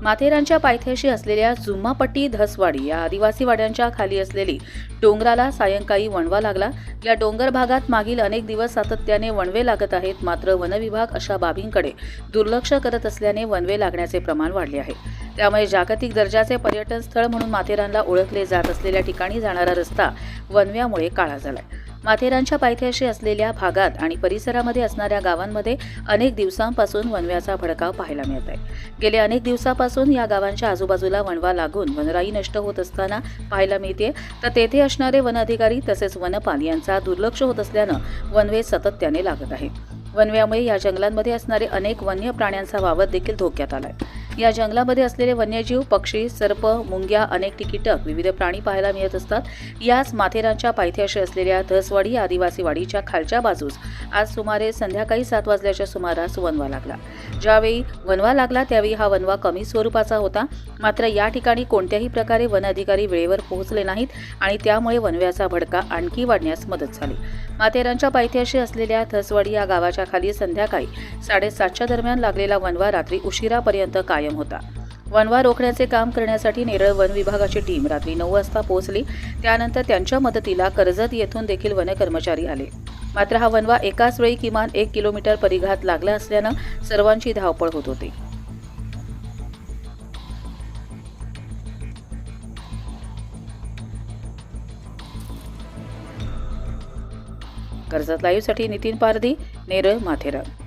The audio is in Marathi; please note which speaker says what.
Speaker 1: माथेरानच्या पायथ्याशी असलेल्या जुम्मापट्टी धसवाडी या आदिवासी वाड्यांच्या खाली असलेली डोंगराला सायंकाळी वणवा लागला। या डोंगर भागात मागील अनेक दिवस सातत्याने वणवे लागत आहेत, मात्र वनविभाग अशा बाबींकडे दुर्लक्ष करत असल्याने वणवे लागण्याचे प्रमाण वाढले आहे। त्यामुळे जागतिक दर्जाचे पर्यटन स्थळ म्हणून माथेरानला ओळखले जात असलेल्या ठिकाणी जाणारा रस्ता वणव्यामुळे काळा झालाय। माथेरानच्या पायथ्याशी असलेल्या भागात आणि परिसरामध्ये असणाऱ्या गावांमध्ये अनेक दिवसांपासून वणव्याचा भडकाव पाहायला मिळत आहे। गेल्या अनेक दिवसापासून या गावांच्या आजूबाजूला वणवा लागून वनराई नष्ट होत असताना पाहायला मिळते, तर तेथे असणारे वन अधिकारी तसेच वनपाल यांचा दुर्लक्ष होत असल्यानं वणवे सातत्याने लागत आहे। वणव्यामुळे या जंगलांमध्ये असणारे अनेक वन्य प्राण्यांचा वावर देखील धोक्यात आलाय। या जंगलामध्ये असलेले वन्यजीव, पक्षी, सर्प, मुंग्या, अनेक कीटक, विविध प्राणी पाहायला मिळत असतात। याच माथेरानच्या पायथ्याशी असलेल्या धसवाडी आदिवासी वाडीच्या खालच्या बाजूस आज सुमारे संध्याकाळी 7 वाजल्याच्या सुमारास वणवा लागला। ज्यावेळी वणवा लागला त्यावेळी हा वणवा कमी स्वरूपाचा होता, मात्र या ठिकाणी कोणत्याही प्रकारे वन अधिकारी वेळेवर पोहोचले नाहीत आणि त्यामुळे वणव्याचा भडका आणखी वाढण्यास मदत झाली। माथेरानच्या पायथ्याशी असलेल्या धसवाडी या गावाच्या खाली संध्याकाळी 7:30च्या दरम्यान लागलेला वणवा रात्री उशिरापर्यंत कायम होता। वणवा रोखण्याचे काम करण्यासाठी नेरळ वन विभागाची टीम रात्री 9 वाजता पोहोचली। त्यानंतर त्यांच्या मदतीला कर्जत येथून देखील वन कर्मचारी आले। मात्र हा वणवा एकाच वेळी किमान 1 किलोमीटर परिघात लागला असल्यानं सर्वांची धावपळ होत होती। कर्जत लाईव्हसाठी नितीन पारधी, नेरळ, माथेरान।